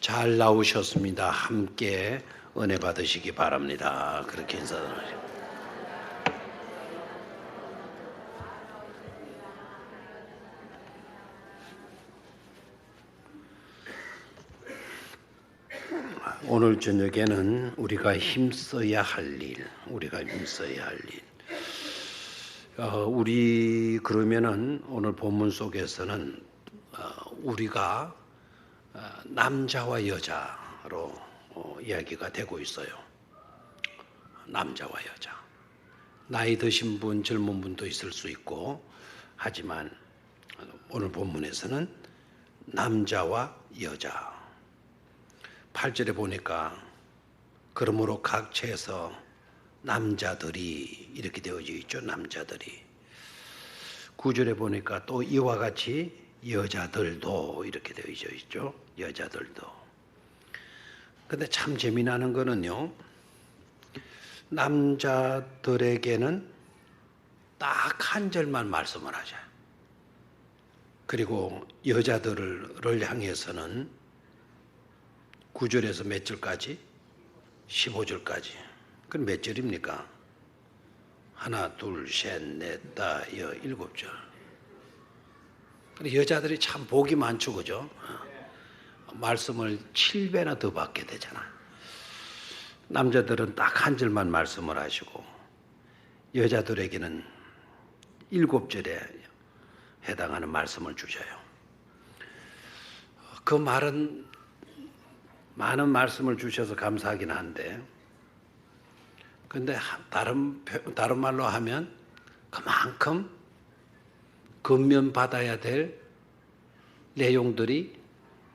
잘 나오셨습니다. 함께 은혜 받으시기 바랍니다. 그렇게 인사드립니다. 오늘 저녁에는 우리가 힘써야 할 일, 우리 그러면은 오늘 본문 속에서는 우리가 남자와 여자로 이야기가 되고 있어요. 남자와 여자. 나이 드신 분, 젊은 분도 있을 수 있고, 하지만 오늘 본문에서는 남자와 여자. 8절에 보니까 그러므로 각처에서 남자들이 이렇게 되어져 있죠. 남자들이. 9절에 보니까 또 이와 같이 여자들도 이렇게 되어져 있죠. 여자들도. 근데 참 재미나는 거는요, 남자들에게는 딱 한 절만 말씀을 하죠. 그리고 여자들을 향해서는 9절에서 몇 절까지? 15절까지. 그럼 몇 절입니까? 하나, 둘, 셋, 넷, 다, 일곱 절. 여자들이 참 복이 많죠, 그죠? 말씀을 7배나 더 받게 되잖아. 남자들은 딱 한 절만 말씀을 하시고, 여자들에게는 7절에 해당하는 말씀을 주셔요. 그 말은 많은 말씀을 주셔서 감사하긴 한데, 근데 다른 말로 하면 그만큼 근면받아야 될 내용들이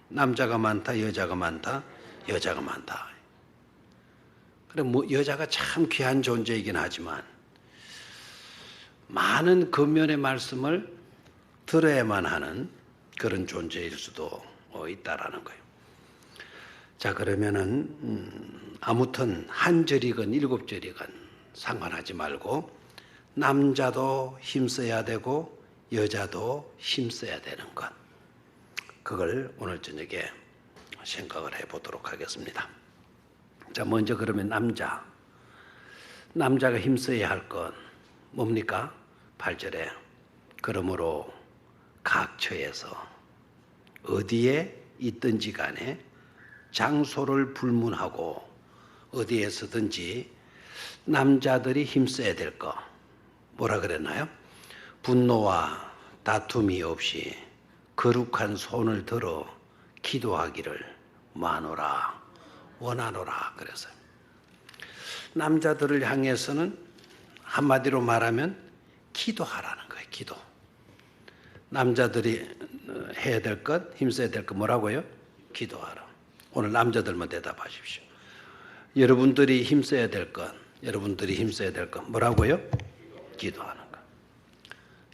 남자가 많다, 여자가 많다, 여자가 많다. 그래, 여자가 참 귀한 존재이긴 하지만 많은 근면의 말씀을 들어야만 하는 그런 존재일 수도 있다라는 거예요. 자, 그러면은 아무튼 한 절이건 7절이건 상관하지 말고 남자도 힘써야 되고 여자도 힘써야 되는 것, 그걸 오늘 저녁에 생각을 해보도록 하겠습니다. 자, 먼저 그러면 남자가 힘써야 할 것 뭡니까? 8절에 그러므로 각처에서 어디에 있든지 간에 장소를 불문하고 어디에서든지 남자들이 힘써야 될 것, 뭐라 그랬나요? 분노와 다툼이 없이 거룩한 손을 들어 기도하기를 원하노라 그랬어요. 남자들을 향해서는 한마디로 말하면 기도하라는 거예요. 기도. 남자들이 해야 될 것, 힘써야 될 것 뭐라고요? 기도하라. 오늘 남자들만 대답하십시오. 여러분들이 힘써야 될 것 뭐라고요? 기도하는 것.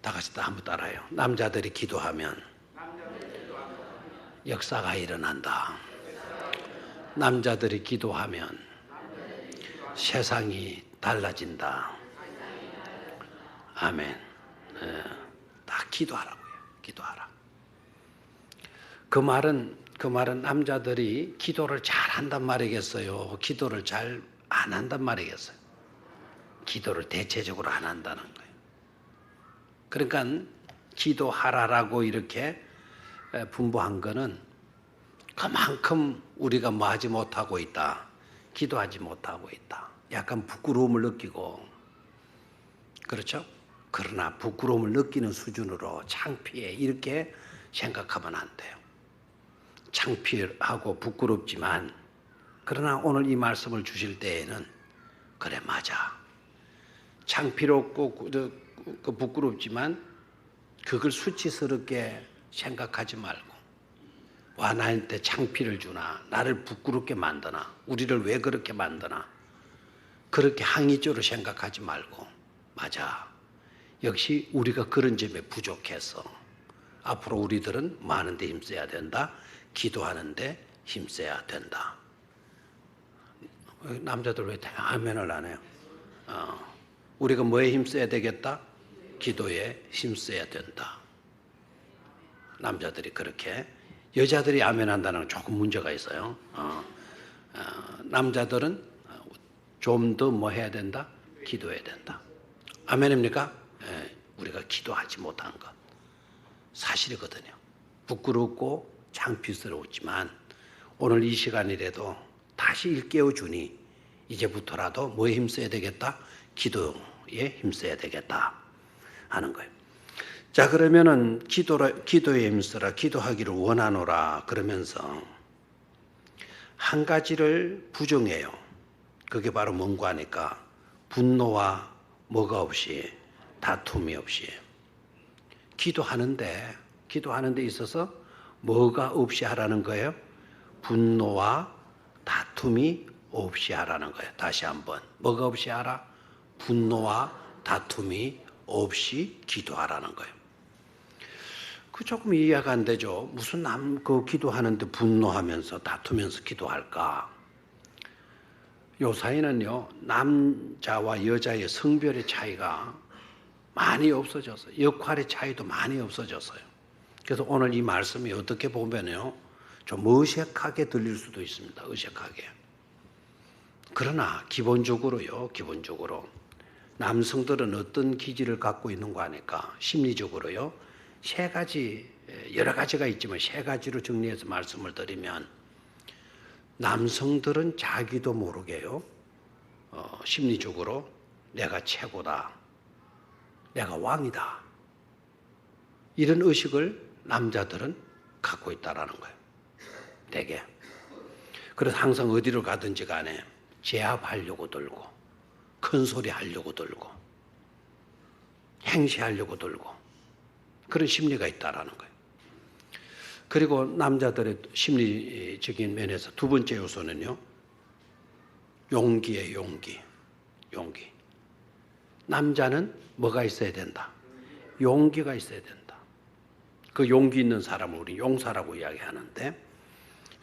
다 같이 한번 따라해요. 남자들이 기도하면 역사가 일어난다. 남자들이 기도하면 세상이 달라진다. 아멘. 다 기도하라고요. 기도하라. 그 말은 남자들이 기도를 잘 한단 말이겠어요? 기도를 잘 안 한단 말이겠어요? 기도를 대체적으로 안 한다는 거예요. 그러니까 기도하라라고 이렇게 분부한 거는 그만큼 우리가 뭐 하지 못하고 있다. 기도하지 못하고 있다. 약간 부끄러움을 느끼고, 그렇죠? 그러나 부끄러움을 느끼는 수준으로 창피해 이렇게 생각하면 안 돼요. 창피하고 부끄럽지만, 그러나 오늘 이 말씀을 주실 때에는 그래, 맞아. 창피롭고 부끄럽지만 그걸 수치스럽게 생각하지 말고, 와, 나한테 창피를 주나, 나를 부끄럽게 만드나, 우리를 왜 그렇게 만드나, 그렇게 항의적으로 생각하지 말고, 맞아. 역시 우리가 그런 점에 부족해서 앞으로 우리들은 많은 데 힘써야 된다. 기도하는데 힘써야 된다. 남자들 왜 아멘을 안 해요? 우리가 뭐에 힘써야 되겠다? 기도에 힘써야 된다. 남자들이 그렇게 여자들이 아멘한다는 건 조금 문제가 있어요. 남자들은 좀 더 뭐 해야 된다? 기도해야 된다. 아멘입니까? 예, 우리가 기도하지 못한 것 사실이거든요. 부끄럽고 창피스러웠지만 오늘 이 시간이라도 다시 일깨워 주니 이제부터라도 뭐에 힘써야 되겠다? 기도에 힘써야 되겠다 하는 거예요. 자, 그러면은 기도에 힘써라, 기도하기를 원하노라 그러면서 한 가지를 부정해요. 그게 바로 뭔가 하니까 분노와 뭐가 없이, 다툼이 없이. 기도하는데 있어서 뭐가 없이 하라는 거예요? 분노와 다툼이 없이 하라는 거예요. 다시 한번. 뭐가 없이 하라? 분노와 다툼이 없이 기도하라는 거예요. 그 조금 이해가 안 되죠. 무슨 기도하는데 분노하면서 다투면서 기도할까? 요 사이는요, 남자와 여자의 성별의 차이가 많이 없어졌어요. 역할의 차이도 많이 없어졌어요. 그래서 오늘 이 말씀이 어떻게 보면요, 좀 어색하게 들릴 수도 있습니다. 어색하게. 그러나 기본적으로 남성들은 어떤 기질을 갖고 있는 거 아니까 심리적으로요, 여러 가지가 있지만 세 가지로 정리해서 말씀을 드리면 남성들은 자기도 모르게요, 심리적으로 내가 최고다, 내가 왕이다, 이런 의식을 남자들은 갖고 있다라는 거예요. 되게. 그래서 항상 어디로 가든지 간에 제압하려고 들고, 큰 소리 하려고 들고, 행시하려고 들고, 그런 심리가 있다라는 거예요. 그리고 남자들의 심리적인 면에서 두 번째 요소는요, 용기예요. 용기. 남자는 뭐가 있어야 된다? 용기가 있어야 된다. 그 용기 있는 사람을 우리 용사라고 이야기하는데,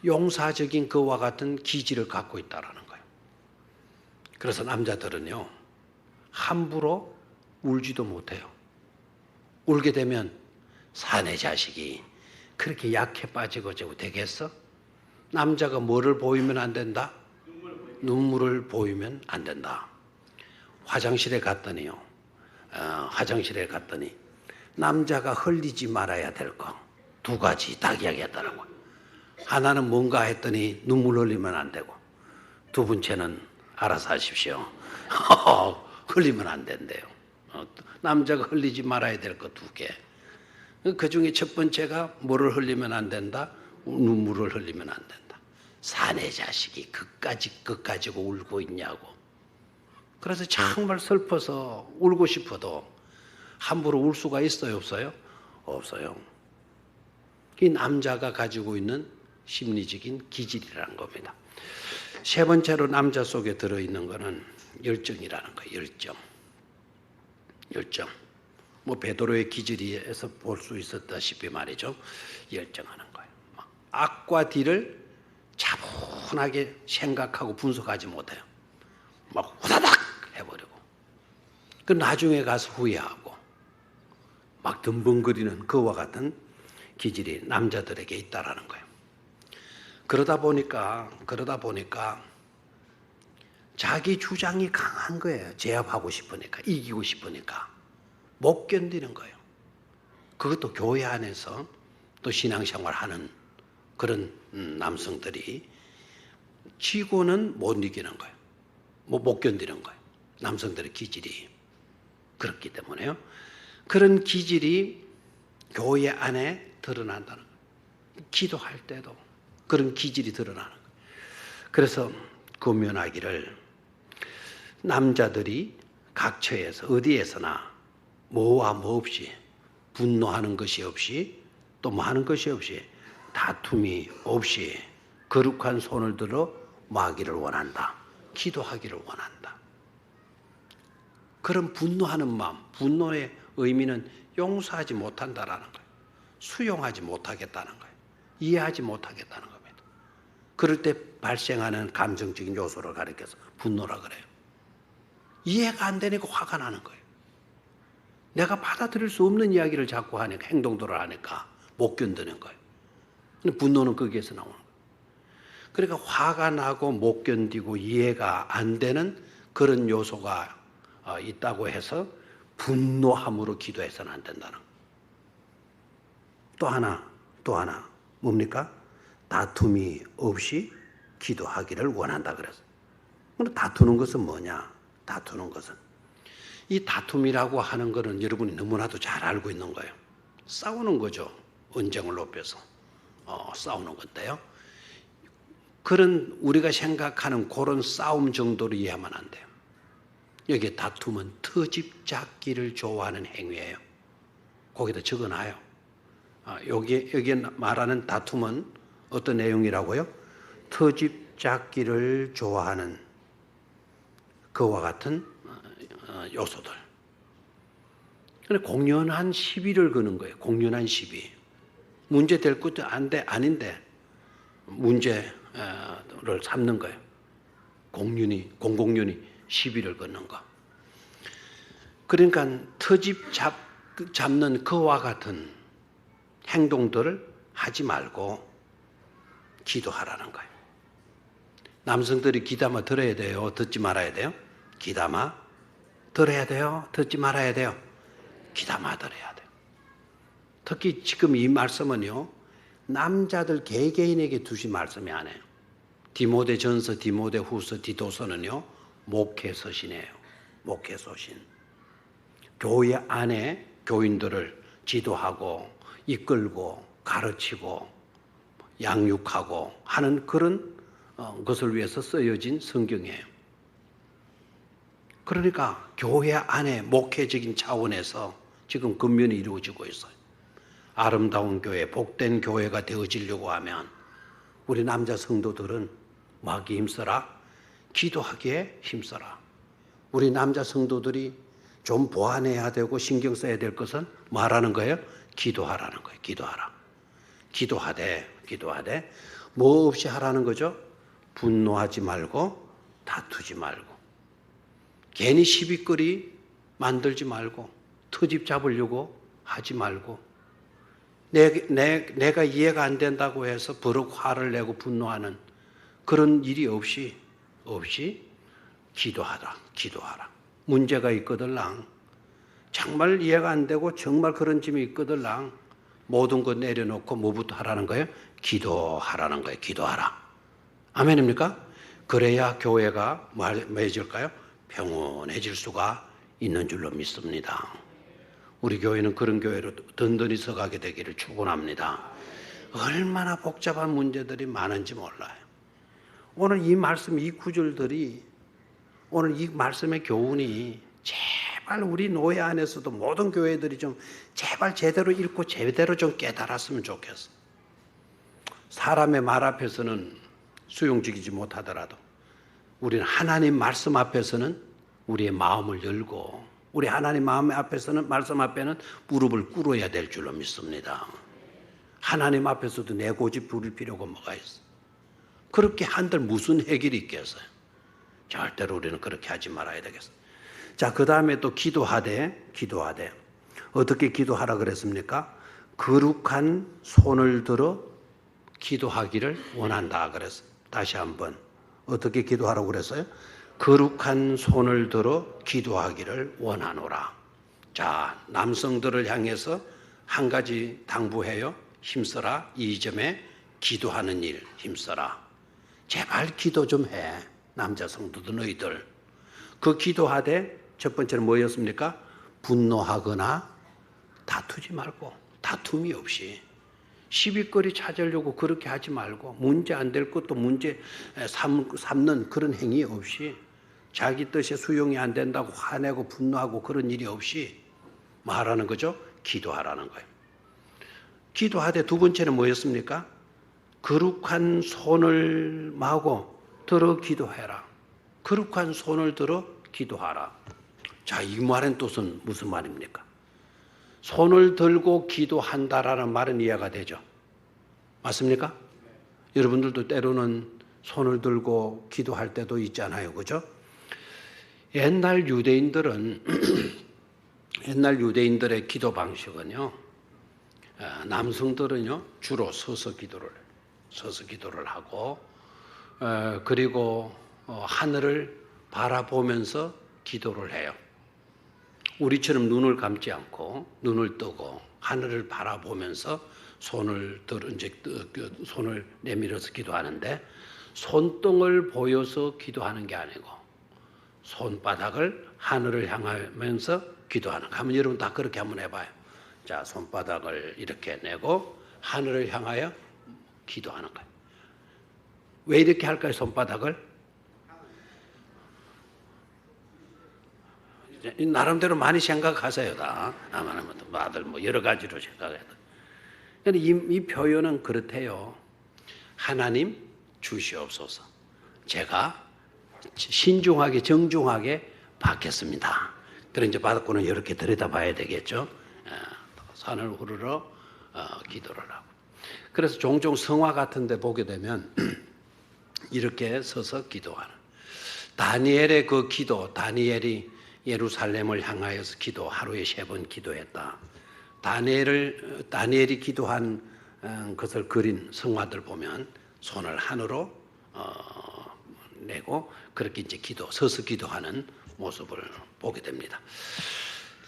용사적인 그와 같은 기질을 갖고 있다라는 거예요. 그래서 남자들은요, 함부로 울지도 못해요. 울게 되면 사내 자식이 그렇게 약해 빠지고 되겠어? 남자가 뭐를 보이면 안 된다? 눈물을 보이면 안 된다. 화장실에 갔더니 남자가 흘리지 말아야 될 거 두 가지 딱 이야기했더라고요. 하나는 뭔가 했더니 눈물 흘리면 안 되고, 두 번째는 알아서 하십시오. 흘리면 안 된대요. 남자가 흘리지 말아야 될 거 두 개. 그 중에 첫 번째가 뭐를 흘리면 안 된다? 눈물을 흘리면 안 된다. 사내 자식이 그까지 울고 있냐고. 그래서 정말 슬퍼서 울고 싶어도 함부로 울 수가 있어요, 없어요? 없어요. 이 남자가 가지고 있는 심리적인 기질이라는 겁니다. 세 번째로 남자 속에 들어있는 것은 열정이라는 거예요. 열정. 뭐 베드로의 기질에서 볼 수 있었다시피 말이죠. 열정하는 거예요. 악과 딜을 차분하게 생각하고 분석하지 못해요. 막 후다닥 해버리고, 그 나중에 가서 후회하고 막 덤벙거리는 그와 같은 기질이 남자들에게 있다라는 거예요. 그러다 보니까 자기 주장이 강한 거예요. 제압하고 싶으니까, 이기고 싶으니까 못 견디는 거예요. 그것도 교회 안에서 또 신앙생활하는 그런 남성들이 지고는 못 이기는 거예요. 못 견디는 거예요. 남성들의 기질이 그렇기 때문에요. 그런 기질이 교회 안에 드러난다는 거예요. 기도할 때도 그런 기질이 드러나는 거예요. 그래서 금연하기를 남자들이 각 처에서 어디에서나 뭐와 뭐 없이, 분노하는 것이 없이, 또 뭐 하는 것이 없이, 다툼이 없이 거룩한 손을 들어 마기를 원한다. 기도하기를 원한다. 그런 분노하는 마음, 분노의 의미는 용서하지 못한다라는 거예요. 수용하지 못하겠다는 거예요. 이해하지 못하겠다는 겁니다. 그럴 때 발생하는 감정적인 요소를 가리켜서 분노라 그래요. 이해가 안 되니까 화가 나는 거예요. 내가 받아들일 수 없는 이야기를 자꾸 하니까, 행동들을 하니까 못 견디는 거예요. 근데 분노는 거기에서 나오는 거예요. 그러니까 화가 나고 못 견디고 이해가 안 되는 그런 요소가 있다고 해서 분노함으로 기도해서는 안 된다는 거예요. 또 하나 뭡니까? 다툼이 없이 기도하기를 원한다 그랬어요. 근데 다투는 것은 뭐냐? 다투는 것은 이 다툼이라고 하는 것은 여러분이 너무나도 잘 알고 있는 거예요. 싸우는 거죠. 언쟁을 높여서 싸우는 건데요. 그런 우리가 생각하는 그런 싸움 정도로 이해하면 안 돼요. 여기 다툼은 트집 잡기를 좋아하는 행위예요. 거기다 적어놔요. 여기에 말하는 다툼은 어떤 내용이라고요? 트집 잡기를 좋아하는 그와 같은 요소들. 공연한 시비를 거는 거예요. 공연한 시비. 문제 될 것도 아닌데 문제를 삼는 거예요. 공공연히 시비를 거는 거. 그러니까 트집 잡는 그와 같은 행동들을 하지 말고 기도하라는 거예요. 남성들이 귀담아 들어야 돼요? 듣지 말아야 돼요? 귀담아 들어야 돼요? 듣지 말아야 돼요? 귀담아 들어야 돼요. 특히 지금 이 말씀은요, 남자들 개개인에게 두신 말씀이 아니에요. 디모데전서, 디모데후서, 디도서는요, 목회서신이에요. 목회서신. 교회 안에 교인들을 지도하고 이끌고 가르치고 양육하고 하는 그런 것을 위해서 쓰여진 성경이에요. 그러니까 교회 안에 목회적인 차원에서 지금 근면이 이루어지고 있어요. 아름다운 교회, 복된 교회가 되어지려고 하면 우리 남자 성도들은 뭐하기에 힘써라? 기도하기에 힘써라. 우리 남자 성도들이 좀 보완해야 되고 신경 써야 될 것은 뭐 하라는 거예요? 기도하라는 거예요. 기도하라. 기도하되 뭐 없이 하라는 거죠? 분노하지 말고 다투지 말고 괜히 시비거리 만들지 말고 트집 잡으려고 하지 말고 내가 이해가 안 된다고 해서 버럭 화를 내고 분노하는 그런 일이 없이 기도하라. 문제가 있거들랑 정말 이해가 안 되고 정말 그런 점이 있거들랑 모든 것 내려놓고 뭐부터 하라는 거예요? 기도하라는 거예요. 기도하라. 아멘입니까? 그래야 교회가 뭐해질까요? 평온해질 수가 있는 줄로 믿습니다. 우리 교회는 그런 교회로 든든히 서가게 되기를 축원합니다. 얼마나 복잡한 문제들이 많은지 몰라요. 오늘 이 말씀, 이 구절들이 오늘 이 말씀의 교훈이 제발 우리 노예 안에서도 모든 교회들이 좀 제발 제대로 읽고 제대로 좀 깨달았으면 좋겠어. 사람의 말 앞에서는 수용지키지 못하더라도 우리는 하나님 말씀 앞에서는 우리의 마음을 열고 우리 하나님 마음 앞에서는 말씀 앞에는 무릎을 꿇어야 될 줄로 믿습니다. 하나님 앞에서도 내 고집 부릴 필요가 뭐가 있어? 그렇게 한들 무슨 해결이 있겠어요? 절대로 우리는 그렇게 하지 말아야 되겠어요. 자, 그 다음에 또 기도하되 어떻게 기도하라 그랬습니까? 거룩한 손을 들어 기도하기를 원한다 그랬어요. 다시 한번 어떻게 기도하라고 그랬어요? 거룩한 손을 들어 기도하기를 원하노라. 자, 남성들을 향해서 한 가지 당부해요. 힘써라. 이 점에 기도하는 일 힘써라. 제발 기도 좀 해. 남자 성도들 너희들. 그 기도하되 첫 번째는 뭐였습니까? 분노하거나 다투지 말고 다툼이 없이 시비거리 찾으려고 그렇게 하지 말고 문제 안 될 것도 문제 삼는 그런 행위 없이 자기 뜻에 수용이 안 된다고 화내고 분노하고 그런 일이 없이 뭐 하라는 거죠? 기도하라는 거예요. 기도하되 두 번째는 뭐였습니까? 거룩한 손을 마고 들어 기도해라. 거룩한 손을 들어 기도하라. 자, 이 말은 뜻은 무슨 말입니까? 손을 들고 기도한다라는 말은 이해가 되죠. 맞습니까? 여러분들도 때로는 손을 들고 기도할 때도 있잖아요. 그죠? 옛날 유대인들의 기도 방식은요. 남성들은요 주로 서서 기도를 하고 그리고 하늘을 바라보면서 기도를 해요. 우리처럼 눈을 감지 않고 눈을 뜨고 하늘을 바라보면서 손을 내밀어서 기도하는데 손등을 보여서 기도하는 게 아니고 손바닥을 하늘을 향하면서 기도하는 거. 한번 여러분 다 그렇게 한번 해봐요. 자, 손바닥을 이렇게 내고 하늘을 향하여 기도하는 거예요. 왜 이렇게 할까요? 손바닥을? 나름대로 많이 생각하세요. 다. 다들 뭐 여러 가지로 생각해요. 이 표현은 그렇대요. 하나님 주시옵소서. 제가 신중하게 정중하게 받겠습니다. 그럼 이제 받았고는 이렇게 들여다봐야 되겠죠. 산을 후르러 기도를 하고. 그래서 종종 성화 같은 데 보게 되면 이렇게 서서 기도하는. 다니엘의 그 기도, 다니엘이 예루살렘을 향하여서 기도 하루에 3번 기도했다. 다니엘이 기도한 것을 그린 성화들 보면 손을 하늘로 내고 그렇게 이제 서서 기도하는 모습을 보게 됩니다.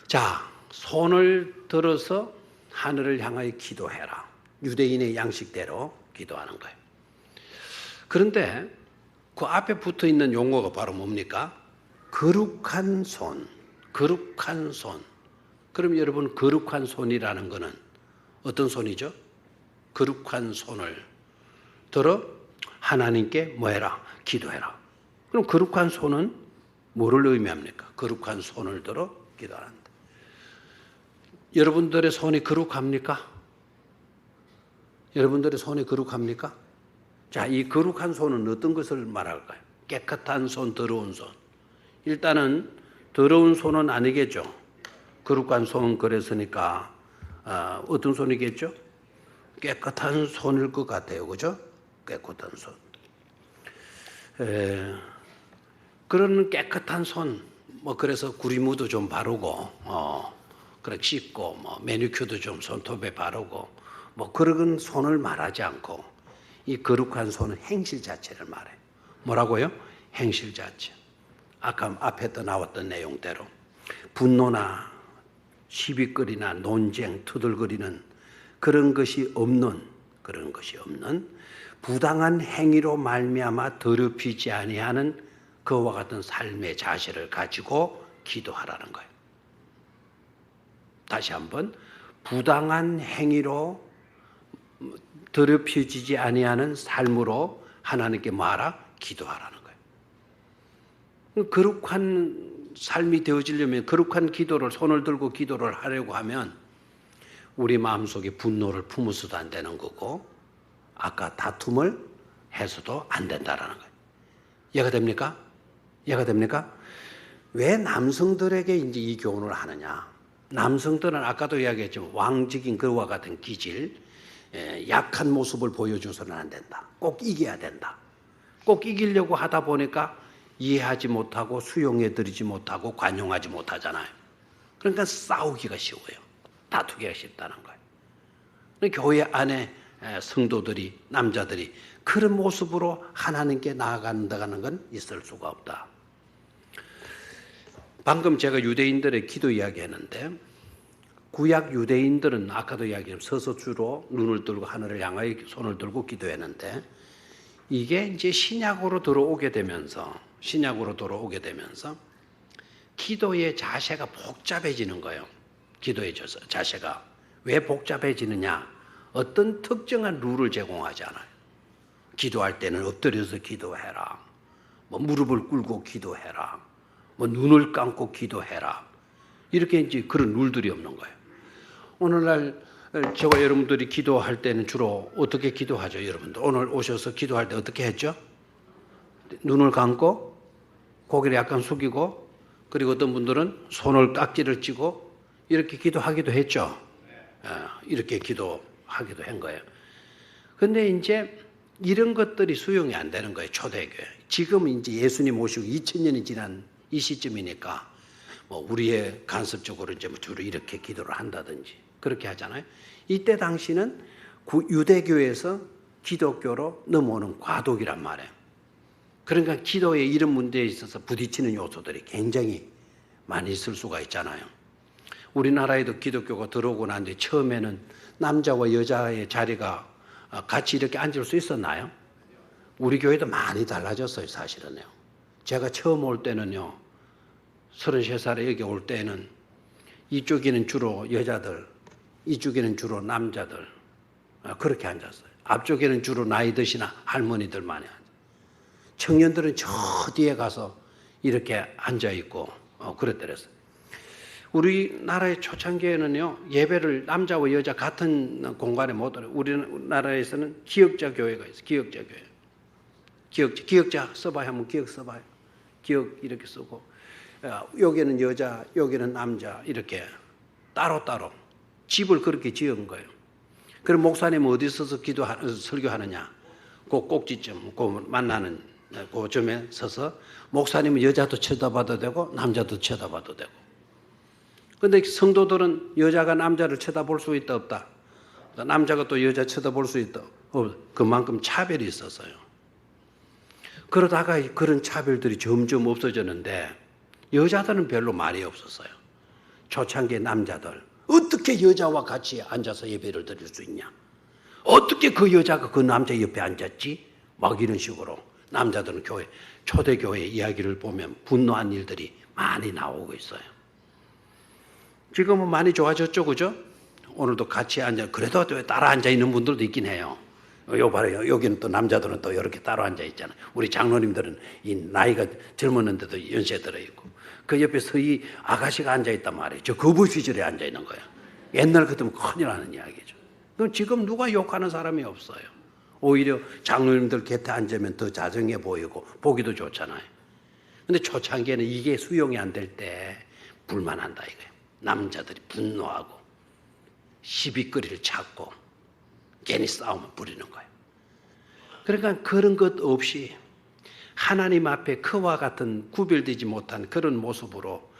자, 손을 들어서 하늘을 향하여 기도해라. 유대인의 양식대로 기도하는 거예요. 그런데 그 앞에 붙어 있는 용어가 바로 뭡니까? 거룩한 손, 거룩한 손. 그럼 여러분 거룩한 손이라는 것은 어떤 손이죠? 거룩한 손을 들어 하나님께 뭐 해라? 기도해라. 그럼 거룩한 손은 뭐를 의미합니까? 거룩한 손을 들어 기도한다. 여러분들의 손이 거룩합니까? 여러분들의 손이 거룩합니까? 자, 이 거룩한 손은 어떤 것을 말할까요? 깨끗한 손, 더러운 손. 일단은 더러운 손은 아니겠죠. 거룩한 손 그랬으니까 어떤 손이겠죠? 깨끗한 손일 것 같아요. 그죠? 깨끗한 손. 그런 깨끗한 손, 뭐 그래서 구리무도 좀 바르고, 그렇게 씻고, 뭐 매니큐어도 좀 손톱에 바르고, 뭐 그런 손을 말하지 않고 이 거룩한 손은 행실 자체를 말해. 뭐라고요? 행실 자체. 아까 앞에 나왔던 내용대로 분노나 시비거리나 논쟁, 투덜거리는 그런 것이 없는 부당한 행위로 말미암아 더럽히지 아니하는 그와 같은 삶의 자세를 가지고 기도하라는 거예요. 다시 한번 부당한 행위로 더럽혀지지 아니하는 삶으로 하나님께 말하 기도하라는 거예요. 거룩한 삶이 되어지려면 거룩한 기도를 손을 들고 기도를 하려고 하면 우리 마음속에 분노를 품어서도 안 되는 거고 아까 다툼을 해서도 안 된다라는 거예요. 이해가 됩니까? 이해가 됩니까? 왜 남성들에게 이제 이 교훈을 하느냐? 남성들은 아까도 이야기했지만 왕적인 그와 같은 기질, 약한 모습을 보여줘서는 안 된다. 꼭 이겨야 된다. 꼭 이기려고 하다 보니까 이해하지 못하고 수용해드리지 못하고 관용하지 못하잖아요. 그러니까 싸우기가 쉬워요. 다투기가 쉽다는 거예요. 교회 안에 성도들이, 남자들이 그런 모습으로 하나님께 나아간다는 건 있을 수가 없다. 방금 제가 유대인들의 기도 이야기했는데 구약 유대인들은 아까도 이야기했지만 서서 주로 눈을 들고 하늘을 향하여 손을 들고 기도했는데 이게 이제 신약으로 들어오게 되면서 기도의 자세가 복잡해지는 거예요. 기도의 자세가. 왜 복잡해지느냐? 어떤 특정한 룰을 제공하지 않아요. 기도할 때는 엎드려서 기도해라. 뭐 무릎을 꿇고 기도해라. 뭐 눈을 감고 기도해라. 이렇게 이제 그런 룰들이 없는 거예요. 오늘날 저와 여러분들이 기도할 때는 주로 어떻게 기도하죠, 여러분들? 오늘 오셔서 기도할 때 어떻게 했죠? 눈을 감고 고개를 약간 숙이고 그리고 어떤 분들은 손을 깍지를 쥐고 이렇게 기도하기도 했죠. 이렇게 기도하기도 한 거예요. 근데 이제 이런 것들이 수용이 안 되는 거예요, 초대교회. 지금 이제 예수님 오시고 2000년이 지난 이 시점이니까 뭐 우리의 간섭적으로 이제 주로 이렇게 기도를 한다든지 그렇게 하잖아요. 이때 당시는 유대교에서 기독교로 넘어오는 과도기란 말이에요. 그러니까 기도에 이런 문제에 있어서 부딪히는 요소들이 굉장히 많이 있을 수가 있잖아요. 우리나라에도 기독교가 들어오고 난 뒤에 처음에는 남자와 여자의 자리가 같이 이렇게 앉을 수 있었나요? 우리 교회도 많이 달라졌어요, 사실은요. 제가 처음 올 때는요, 33살에 여기 올 때는 이쪽에는 주로 여자들, 이쪽에는 주로 남자들, 그렇게 앉았어요. 앞쪽에는 주로 나이 드신 할머니들 많이 앉았어요. 청년들은 저 뒤에 가서 이렇게 앉아있고, 그랬더랬어요. 우리나라의 초창기에는요, 예배를 남자와 여자 같은 공간에 못 하요. 우리나라에서는 기역자 교회가 있어요. 기역자 교회. 기역자 써봐요. 한번 기역 써봐요. 기역 이렇게 쓰고, 여기는 여자, 여기는 남자, 이렇게 따로따로 집을 그렇게 지은 거예요. 그럼 목사님은 어디 서서 설교하느냐? 그 꼭지점, 그 만나는 그 점에 서서 목사님은 여자도 쳐다봐도 되고 남자도 쳐다봐도 되고. 그런데 성도들은 여자가 남자를 쳐다볼 수 있다 없다? 남자가 또 여자 쳐다볼 수 있다? 그만큼 차별이 있었어요. 그러다가 그런 차별들이 점점 없어졌는데 여자들은 별로 말이 없었어요. 초창기의 남자들 어떻게 여자와 같이 앉아서 예배를 드릴 수 있냐? 어떻게 그 여자가 그 남자 옆에 앉았지? 막 이런 식으로 남자들은 초대교회 이야기를 보면 분노한 일들이 많이 나오고 있어요. 지금은 많이 좋아졌죠, 그죠? 오늘도 같이 그래도 따라 앉아 있는 분들도 있긴 해요. 봐요. 여기는 또 남자들은 또 이렇게 따로 앉아 있잖아요. 우리 장로님들은 이 나이가 젊었는데도 연세 들어 있고. 그 옆에 서희 아가씨가 앉아 있단 말이에요. 저 거부 시절에 앉아 있는 거예요. 옛날 같으면 큰일 나는 이야기죠. 그럼 지금 누가 욕하는 사람이 없어요. 오히려 장로님들 곁에 앉으면 더 자정해 보이고 보기도 좋잖아요. 근데 초창기에는 이게 수용이 안 될 때 불만한다 이거예요. 남자들이 분노하고 시비거리를 찾고 괜히 싸움을 부리는 거예요. 그러니까 그런 것 없이 하나님 앞에 그와 같은 구별되지 못한 그런 모습으로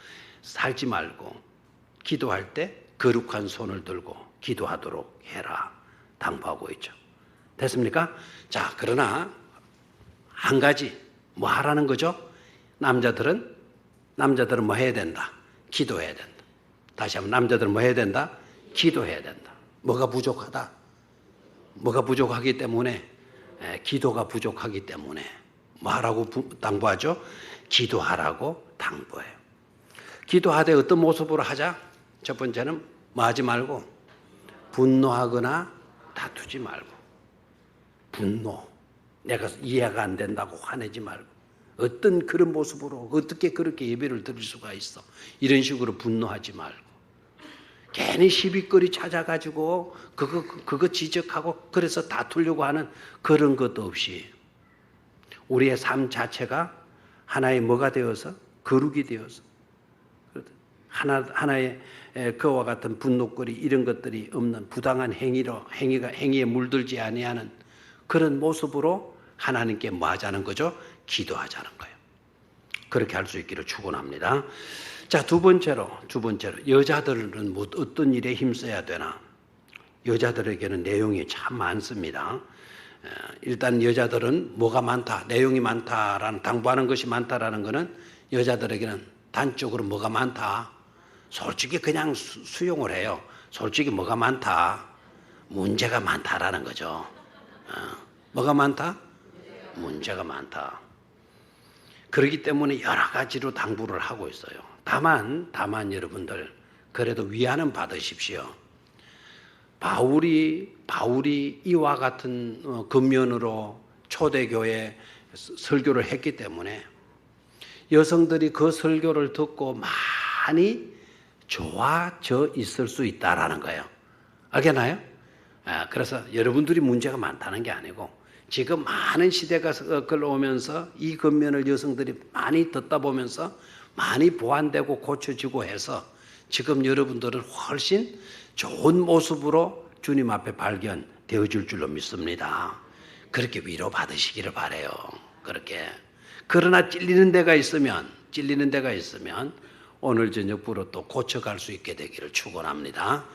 살지 말고 기도할 때 거룩한 손을 들고 기도하도록 해라 당부하고 있죠. 됐습니까? 자, 그러나 한 가지 뭐 하라는 거죠? 남자들은 뭐 해야 된다? 기도해야 된다. 다시 한번 남자들은 뭐 해야 된다? 기도해야 된다. 뭐가 부족하다? 뭐가 부족하기 때문에 기도가 부족하기 때문에 뭐 하라고 당부하죠? 기도하라고 당부해요. 기도하되 어떤 모습으로 하자? 첫 번째는 뭐 하지 말고 분노하거나 다투지 말고 분노 내가 이해가 안 된다고 화내지 말고 어떤 그런 모습으로 어떻게 그렇게 예배를 드릴 수가 있어 이런 식으로 분노하지 말고 괜히 시비거리 찾아가지고 그거 지적하고 그래서 다투려고 하는 그런 것도 없이 우리의 삶 자체가 하나의 뭐가 되어서 거룩이 되어서 하나의 그와 같은 분노거리 이런 것들이 없는 부당한 행위에 물들지 아니하는 그런 모습으로 하나님께 뭐 하자는 거죠? 기도하자는 거예요. 그렇게 할 수 있기를 축원합니다. 자, 두 번째로 여자들은 뭐 어떤 일에 힘써야 되나? 여자들에게는 내용이 참 많습니다. 일단 여자들은 뭐가 많다, 내용이 많다라는 당부하는 것이 많다라는 것은 여자들에게는 단적으로 뭐가 많다. 솔직히 그냥 수용을 해요. 솔직히 뭐가 많다, 문제가 많다라는 거죠. 뭐가 많다? 문제가 많다. 그렇기 때문에 여러 가지로 당부를 하고 있어요. 다만 여러분들 그래도 위안은 받으십시오. 바울이 이와 같은 근면으로 초대교회 설교를 했기 때문에 여성들이 그 설교를 듣고 많이 좋아져 있을 수 있다라는 거예요. 알겠나요? 그래서 여러분들이 문제가 많다는 게 아니고 지금 많은 시대가 흘러오면서 이 근면을 여성들이 많이 듣다 보면서 많이 보완되고 고쳐지고 해서 지금 여러분들은 훨씬 좋은 모습으로 주님 앞에 발견되어질 줄로 믿습니다. 그렇게 위로받으시기를 바라요. 그렇게. 그러나 찔리는 데가 있으면 오늘 저녁부로 또 고쳐갈 수 있게 되기를 축원합니다.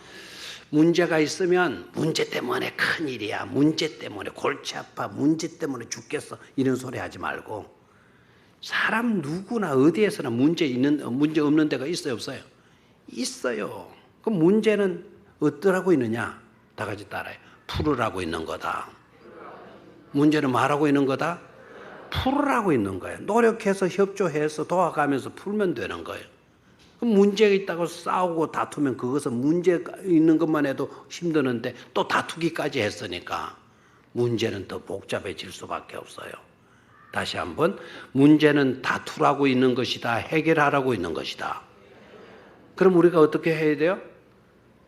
문제가 있으면 문제 때문에 큰일이야, 문제 때문에 골치 아파, 문제 때문에 죽겠어, 이런 소리 하지 말고, 사람 누구나 어디에서나 문제 없는 데가 있어요, 없어요? 있어요. 그 문제는 어떠라고 있느냐? 다 같이 따라해요. 풀으라고 있는 거다. 문제는 말하고 있는 거다? 풀으라고 있는 거예요. 노력해서 협조해서 도와가면서 풀면 되는 거예요. 문제가 있다고 싸우고 다투면 그것은 문제가 있는 것만 해도 힘드는데 또 다투기까지 했으니까 문제는 더 복잡해질 수밖에 없어요. 다시 한번, 문제는 다투라고 있는 것이다, 해결하라고 있는 것이다. 그럼 우리가 어떻게 해야 돼요?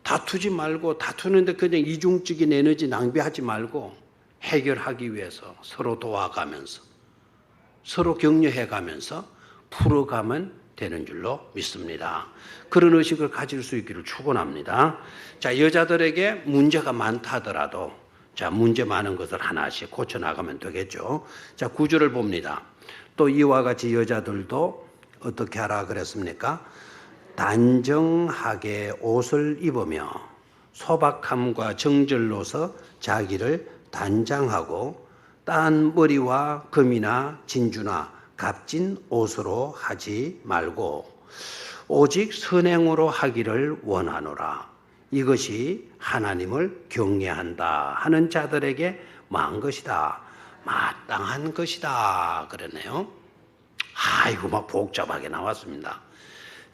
다투지 말고, 다투는데 그냥 이중적인 에너지 낭비하지 말고 해결하기 위해서 서로 도와가면서, 서로 격려해가면서 풀어가면 되는 줄로 믿습니다. 그런 의식을 가질 수 있기를 축원합니다. 자, 여자들에게 문제가 많다 하더라도 자, 문제 많은 것을 하나씩 고쳐나가면 되겠죠. 자, 9절을 봅니다. 또 이와 같이 여자들도 어떻게 하라 그랬습니까? 단정하게 옷을 입으며 소박함과 정절로서 자기를 단장하고 딴 머리와 금이나 진주나 값진 옷으로 하지 말고 오직 선행으로 하기를 원하노라. 이것이 하나님을 경외한다 하는 자들에게 망한 것이다, 마땅한 것이다 그러네요. 이거 막 복잡하게 나왔습니다.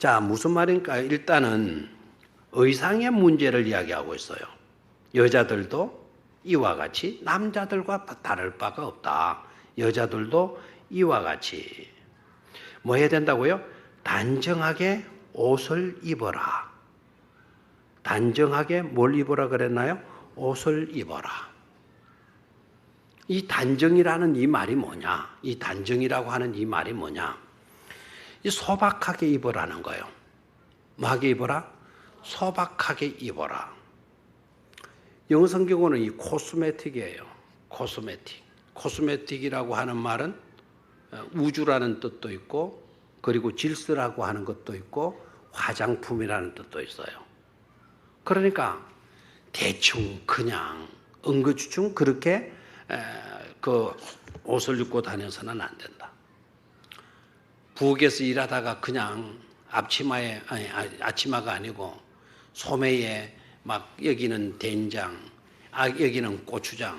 자, 무슨 말인가? 일단은 의상의 문제를 이야기하고 있어요. 여자들도 이와 같이 남자들과 다를 바가 없다. 여자들도 이와 같이 뭐 해야 된다고요? 단정하게 옷을 입어라. 단정하게 뭘 입어라 그랬나요? 옷을 입어라. 이 단정이라는 이 말이 뭐냐? 이 단정이라고 하는 이 말이 뭐냐? 이 소박하게 입어라는 거예요. 뭐하게 입어라? 소박하게 입어라. 영어 성경어는 이 코스메틱이에요. 코스메틱. 코스메틱이라고 하는 말은 우주라는 뜻도 있고, 그리고 질서라고 하는 것도 있고, 화장품이라는 뜻도 있어요. 그러니까 대충 그냥 엉거주춤 그렇게 그 옷을 입고 다녀서는 안 된다. 부엌에서 일하다가 그냥 앞치마가 아니고 소매에 막 여기는 된장, 여기는 고추장,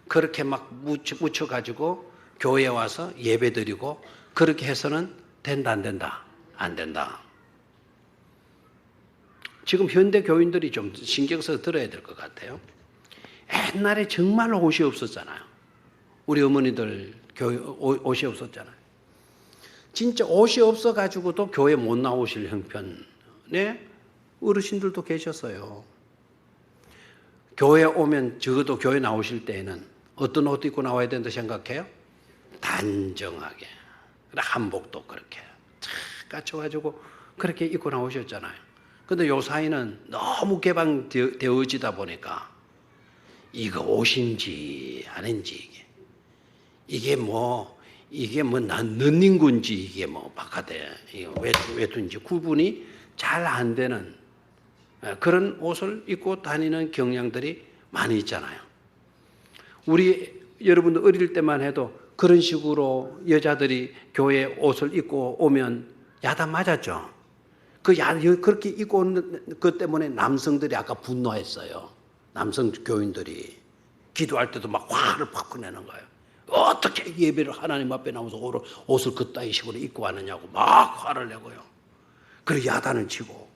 그렇게 막 묻혀가지고 교회에 와서 예배 드리고 그렇게 해서는 된다, 안 된다? 안 된다. 지금 현대 교인들이 좀 신경 써서 들어야 될 것 같아요. 옛날에 정말 옷이 없었잖아요. 우리 어머니들 옷이 없었잖아요. 진짜 옷이 없어가지고도 교회 못 나오실 형편의 어르신들도 계셨어요. 교회 오면 적어도 교회 나오실 때에는 어떤 옷 입고 나와야 된다 생각해요? 단정하게. 한복도 그렇게 착 갖춰가지고 그렇게 입고 나오셨잖아요. 근데 요 사이는 너무 개방되어지다 보니까 이거 옷인지 아닌지 이게 난 넌닝구인지 이게 뭐 바깥에 외투인지 구분이 잘 안 되는 그런 옷을 입고 다니는 경향들이 많이 있잖아요. 우리 여러분들 어릴 때만 해도 그런 식으로 여자들이 교회 옷을 입고 오면 야단 맞았죠. 그렇게 입고 오는 것 때문에 남성들이 아까 분노했어요. 남성 교인들이 기도할 때도 막 화를 팍 내는 거예요. 어떻게 예배를 하나님 앞에 나와서 옷을 그따위 식으로 입고 왔느냐고 막 화를 내고요. 그리고 야단을 치고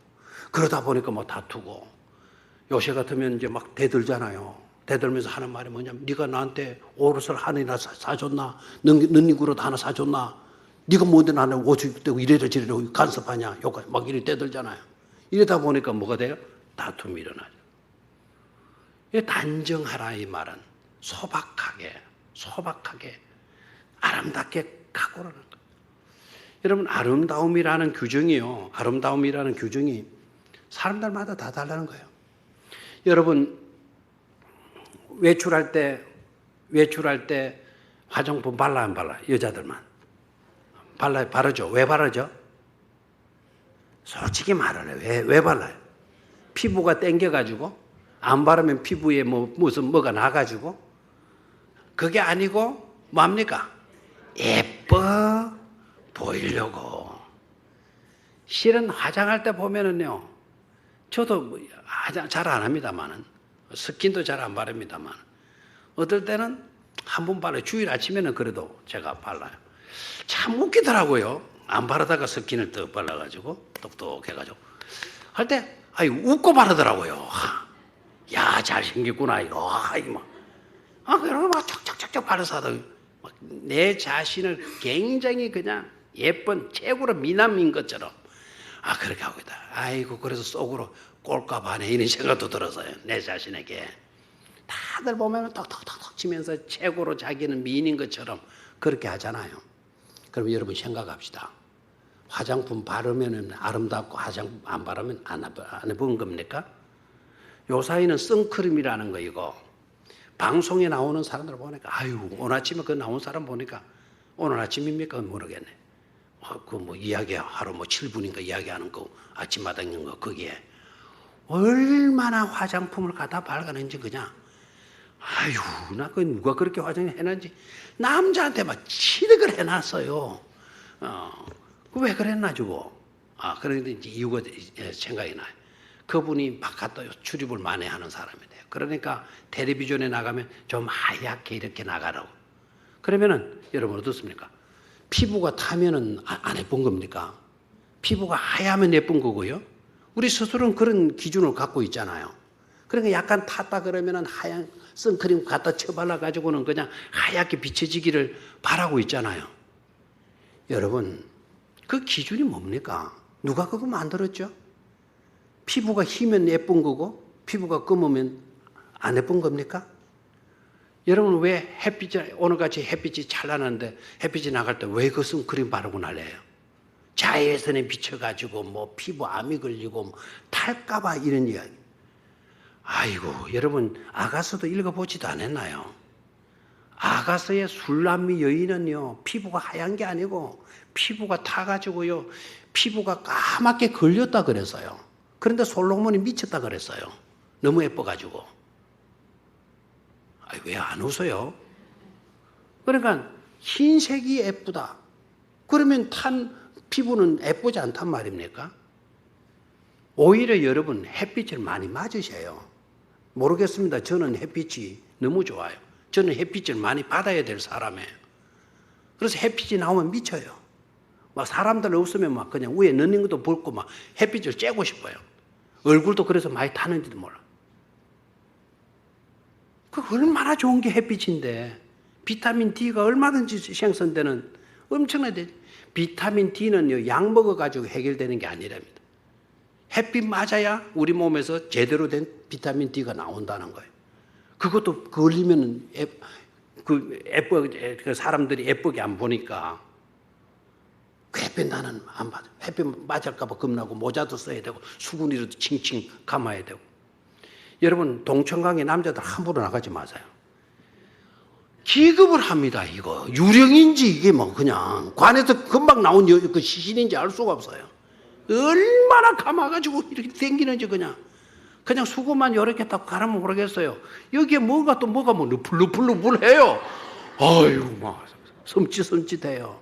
그러다 보니까 뭐 다투고 요새 같으면 이제 막 대들잖아요. 대들면서 하는 말이 뭐냐면 네가 나한테 옷을 하나나 사줬나? 넌니구로 하나 사줬나? 네가 뭔데 나한테 옷을 입고 이래라 저래라 간섭하냐? 막 이래 대들잖아요. 이러다 보니까 뭐가 돼요? 다툼이 일어나죠. 단정하라 이 말은 소박하게 아름답게 가꾸라는 거예요. 여러분 아름다움이라는 규정이 사람들마다 다 다르는 거예요. 여러분 외출할 때 화장품 발라 안 발라? 여자들만 바르죠. 왜 바르죠? 솔직히 말을 해. 왜 발라요? 피부가 땡겨가지고 안 바르면 피부에 무슨 뭐가 나가지고 그게 아니고 뭡니까? 예뻐 보이려고. 실은 화장할 때 보면은요, 저도 화장 잘 안 합니다만은 스킨도 잘 안 바릅니다만 어떨 때는 한 번 발라요. 주일 아침에는 그래도 제가 발라요. 참 웃기더라고요. 안 바르다가 스킨을 또 발라가지고 똑똑해가지고 할 때 웃고 바르더라고요. 야, 잘생겼구나 이거. 그러고 막 척척척척 바르서 하다 내 자신을 굉장히 그냥 예쁜 최고로 미남인 것처럼 그렇게 하고 있다. 아이고, 그래서 속으로 꼴값 하네 이런 생각도 들어서요. 내 자신에게. 다들 보면 톡톡톡 치면서 최고로 자기는 미인인 것처럼 그렇게 하잖아요. 그럼 여러분 생각합시다. 화장품 바르면 아름답고 화장품 안 바르면 안 해본 겁니까? 요 사이는 선크림이라는 거 이거. 방송에 나오는 사람들 보니까 오늘 아침에 그 나온 사람 보니까 오늘 아침입니까? 모르겠네. 이야기 하루 7분인가 이야기하는 거 아침마다 있는 거 거기에 얼마나 화장품을 갖다 발라냈는지 그냥 나 그 누가 그렇게 화장해놨는지 남자한테 막 취득을 해놨어요. 왜 그랬나 주고. 그런데 이제 이유가 생각이 나요. 그분이 바깥도 출입을 많이 하는 사람이래요. 그러니까 텔레비전에 나가면 좀 하얗게 이렇게 나가라고. 그러면은 여러분 어떻습니까? 피부가 타면은 안 예쁜 겁니까? 피부가 하얗면 예쁜 거고요. 우리 스스로는 그런 기준을 갖고 있잖아요. 그러니까 약간 탔다 그러면은 하얀 선크림 갖다 쳐발라 가지고는 그냥 하얗게 비춰지기를 바라고 있잖아요. 여러분, 그 기준이 뭡니까? 누가 그거 만들었죠? 피부가 희면 예쁜 거고 피부가 검으면 안 예쁜 겁니까? 여러분, 왜 오늘같이 햇빛이 찬란한데 햇빛이 나갈 때 왜 그 선크림 바르고 날래요? 자외선에 비춰가지고 피부 암이 걸리고 탈까봐 이런 이야기. 여러분, 아가서도 읽어보지도 않았나요? 아가서의 술람미 여인은요, 피부가 하얀 게 아니고 피부가 타가지고요, 피부가 까맣게 걸렸다 그랬어요. 그런데 솔로몬이 미쳤다 그랬어요. 너무 예뻐가지고. 왜 안 웃어요? 그러니까 흰색이 예쁘다. 그러면 탄 피부는 예쁘지 않단 말입니까? 오히려 여러분 햇빛을 많이 맞으셔요. 모르겠습니다. 저는 햇빛이 너무 좋아요. 저는 햇빛을 많이 받아야 될 사람이에요. 그래서 햇빛이 나오면 미쳐요. 사람들 없으면 그냥 위에 넣는 것도 벗고 햇빛을 쬐고 싶어요. 얼굴도 그래서 많이 타는지도 몰라. 그 얼마나 좋은 게 햇빛인데 비타민 D가 얼마든지 생성되는 엄청나게 비타민 D는요, 약 먹어가지고 해결되는 게 아니랍니다. 햇빛 맞아야 우리 몸에서 제대로 된 비타민 D가 나온다는 거예요. 그것도 걸리면 사람들이 예쁘게 안 보니까 햇빛 나는 안 맞아. 햇빛 맞을까봐 겁나고 모자도 써야 되고 수건이라도 칭칭 감아야 되고. 여러분, 동천강에 남자들 함부로 나가지 마세요. 기급을 합니다. 이거 유령인지 이게 그냥 관에서 금방 나온 그 시신인지 알 수가 없어요. 얼마나 감아가지고 이렇게 땡기는지 그냥 수건만 이렇게 딱 가라면 모르겠어요. 여기에 뭐가 너플너플해요. 섬찟섬찟해요.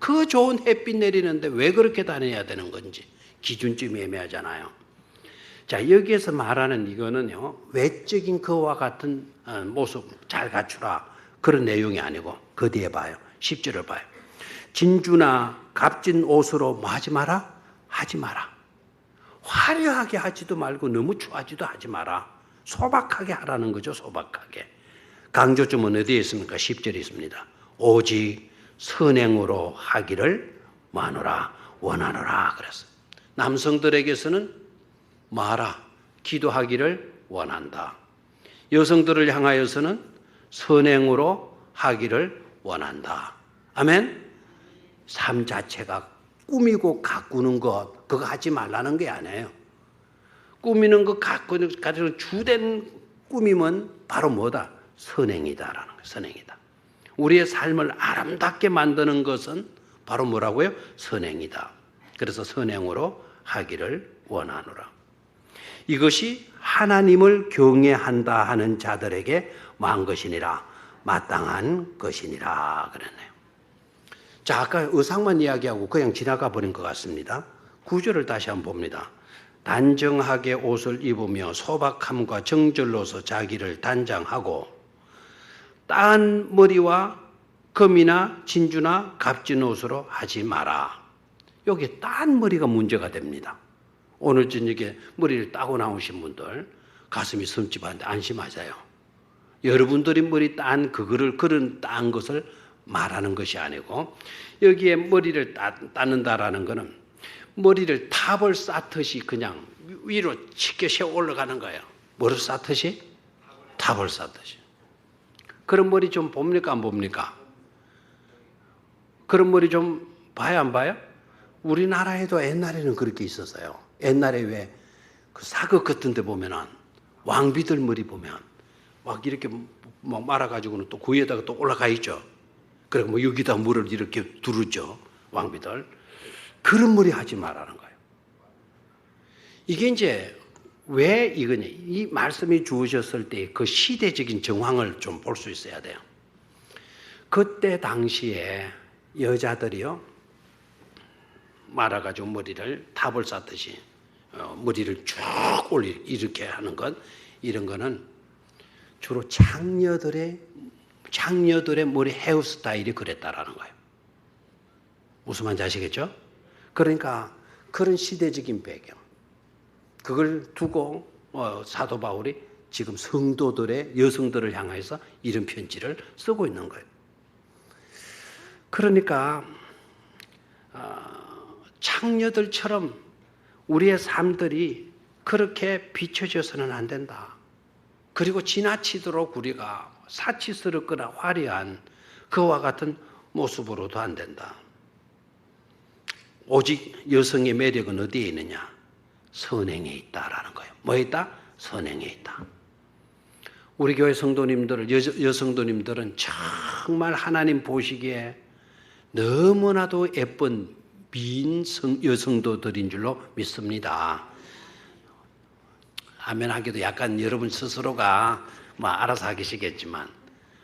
그 좋은 햇빛 내리는데 왜 그렇게 다녀야 되는 건지 기준점이 애매하잖아요. 자, 여기에서 말하는 이거는요, 외적인 그와 같은 모습 잘 갖추라 그런 내용이 아니고 그 뒤에 봐요. 10절을 봐요. 진주나 값진 옷으로 뭐 하지 마라? 하지 마라. 화려하게 하지도 말고 너무 추하지도 하지 마라. 소박하게 하라는 거죠. 소박하게. 강조점은 어디에 있습니까? 10절에 있습니다. 오직 선행으로 하기를 원하노라 그랬어요. 남성들에게서는 마라, 기도하기를 원한다. 여성들을 향하여서는 선행으로 하기를 원한다. 아멘? 삶 자체가 꾸미고 가꾸는 것, 그거 하지 말라는 게 아니에요. 꾸미는 것, 가꾸는 것, 주된 꾸밈은 바로 뭐다? 선행이다라는 거예요. 선행이다. 우리의 삶을 아름답게 만드는 것은 바로 뭐라고요? 선행이다. 그래서 선행으로 하기를 원하노라. 이것이 하나님을 경외한다 하는 자들에게 뭐한 것이니라, 마땅한 것이니라 그랬네요. 자, 아까 의상만 이야기하고 그냥 지나가 버린 것 같습니다. 9절을 다시 한번 봅니다. 단정하게 옷을 입으며 소박함과 정절로서 자기를 단장하고 따은 머리와 금이나 진주나 값진 옷으로 하지 마라. 여기 따은 머리가 문제가 됩니다. 오늘 저녁에 머리를 따고 나오신 분들 가슴이 섬집한데 안심하세요. 여러분들이 머리 딴 그런 딴 것을 말하는 것이 아니고, 여기에 머리를 따는다라는 것은 머리를 탑을 쌓듯이 그냥 위로 치켜 세워 올라가는 거예요. 뭐를 쌓듯이? 탑을 쌓듯이. 그런 머리 좀 봅니까 안 봅니까? 그런 머리 좀 봐요 안 봐요? 우리나라에도 옛날에는 그렇게 있었어요. 옛날에 왜 그 사극 같은 데 보면은 왕비들 머리 보면 막 이렇게 막 말아가지고는 또 구에다가 또 올라가 있죠. 그리고 뭐 여기다 물을 이렇게 두르죠. 왕비들. 그런 머리 하지 말라는 거예요. 이게 이제 왜 이거냐. 이 말씀이 주어졌을 때 그 시대적인 정황을 좀 볼 수 있어야 돼요. 그때 당시에 여자들이요, 말아가지고 머리를 탑을 쌓듯이 머리를 쭉 이렇게 하는 것, 이런 거는 주로 장녀들의 머리 헤어스타일이 그랬다라는 거예요. 무슨 말인지 아시겠죠? 그러니까 그런 시대적인 배경, 그걸 두고 사도 바울이 지금 성도들의 여성들을 향해서 이런 편지를 쓰고 있는 거예요. 그러니까 창녀들처럼 우리의 삶들이 그렇게 비춰져서는 안 된다. 그리고 지나치도록 우리가 사치스럽거나 화려한 그와 같은 모습으로도 안 된다. 오직 여성의 매력은 어디에 있느냐? 선행에 있다라는 거예요. 뭐에 있다? 선행에 있다. 우리 교회 성도님들, 여성도님들은 정말 하나님 보시기에 너무나도 예쁜 미인 여성도들인 줄로 믿습니다. 아멘 하기도 약간 여러분 스스로가 뭐 알아서 하시겠지만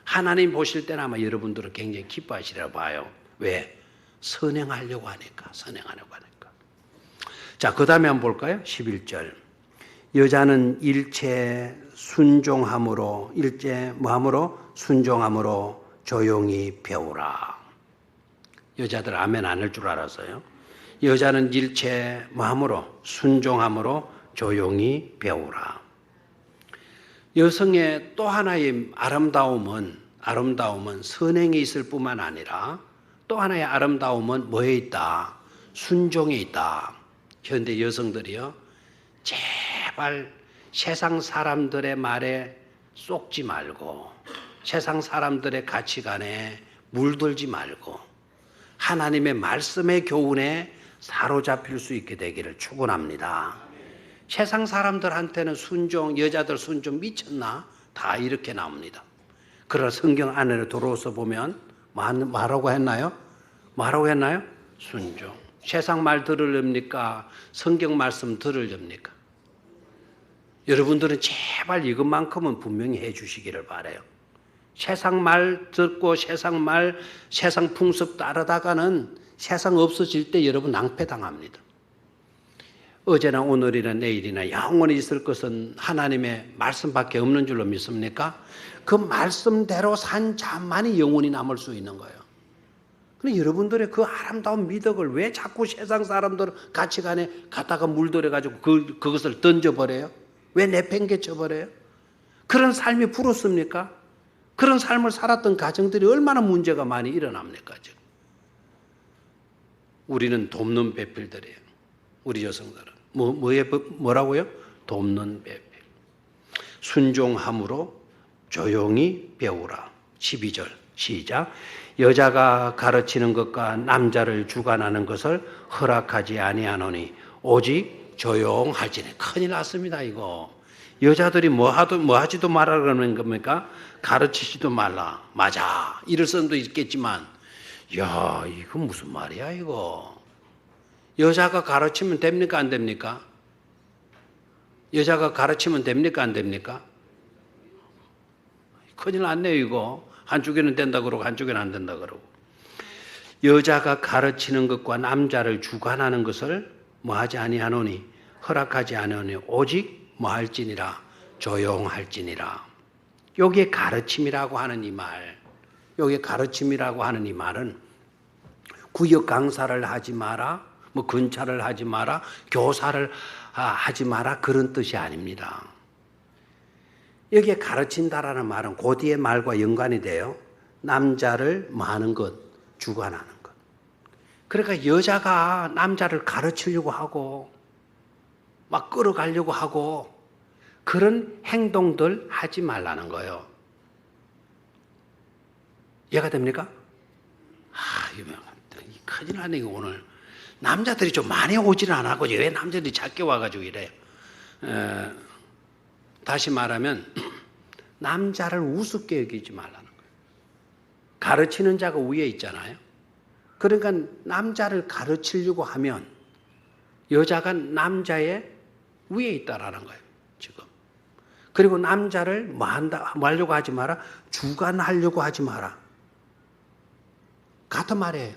하나님 보실 때는 아마 여러분들은 굉장히 기뻐하시리라 봐요. 왜? 선행하려고 하니까. 자, 그 다음에 한번 볼까요? 11절. 여자는 일체 순종함으로 조용히 배우라. 여자들 아멘 안 할 줄 알았어요. 여자는 일체 순종함으로 조용히 배우라. 여성의 또 하나의 아름다움은 선행에 있을 뿐만 아니라 또 하나의 아름다움은 뭐에 있다? 순종에 있다. 현대 여성들이요, 제발 세상 사람들의 말에 쏙지 말고 세상 사람들의 가치관에 물들지 말고 하나님의 말씀의 교훈에 사로잡힐 수 있게 되기를 축원합니다. 세상 사람들한테는 여자들 순종 미쳤나? 다 이렇게 나옵니다. 그러나 성경 안으로 들어와서 보면 뭐라고 했나요? 순종. 세상 말 들으렵니까? 성경 말씀 들으렵니까? 여러분들은 제발 이것만큼은 분명히 해 주시기를 바라요. 세상 말 듣고 세상 풍습 따르다가는 세상 없어질 때 여러분 낭패당합니다. 어제나 오늘이나 내일이나 영원히 있을 것은 하나님의 말씀밖에 없는 줄로 믿습니까? 그 말씀대로 산 자만이 영원히 남을 수 있는 거예요. 근데 여러분들의 그 아름다운 미덕을 왜 자꾸 세상 사람들 가치관에 갖다가 물들여가지고 그것을 던져버려요? 왜 내팽개쳐버려요? 그런 삶이 부럽습니까? 그런 삶을 살았던 가정들이 얼마나 문제가 많이 일어납니까? 지금. 우리는 돕는 배필들이에요. 우리 여성들은. 뭐라고요? 돕는 배필. 순종함으로 조용히 배우라. 12절 시작. 여자가 가르치는 것과 남자를 주관하는 것을 허락하지 아니하노니 오직 조용할지니. 큰일 났습니다 이거. 여자들이 뭐 하지도 말라 그러는 겁니까? 가르치지도 말라. 맞아. 이럴 수도 있겠지만 야, 이거 무슨 말이야 이거. 여자가 가르치면 됩니까 안 됩니까? 여자가 가르치면 됩니까? 안 됩니까? 큰일 났네요, 이거. 한쪽에는 된다 그러고 한쪽에는 안 된다 그러고. 여자가 가르치는 것과 남자를 주관하는 것을 뭐하지 아니하노니 허락하지 아니하노니 오직 뭐할지니라 조용할지니라. 여기에 가르침이라고 하는 이 말, 여기에 가르침이라고 하는 이 말은 구역 강사를 하지 마라, 뭐 근찰을 하지 마라, 교사를 하지 마라 그런 뜻이 아닙니다. 여기에 가르친다라는 말은 그 뒤의 말과 연관이 돼요. 남자를 뭐 하는 것, 주관하는 것. 그러니까 여자가 남자를 가르치려고 하고 막 끌어가려고 하고 그런 행동들 하지 말라는 거예요. 이해가 됩니까? 이거 큰일 나네 이거 오늘. 남자들이 좀 많이 오지는 않았고 왜 남자들이 작게 와가지고 이래요. 다시 말하면 남자를 우습게 여기지 말라는 거예요. 가르치는 자가 위에 있잖아요. 그러니까 남자를 가르치려고 하면 여자가 남자의 위에 있다라는 거예요. 지금. 그리고 남자를 뭐 하려고 하지 마라. 주관하려고 하지 마라. 같은 말이에요.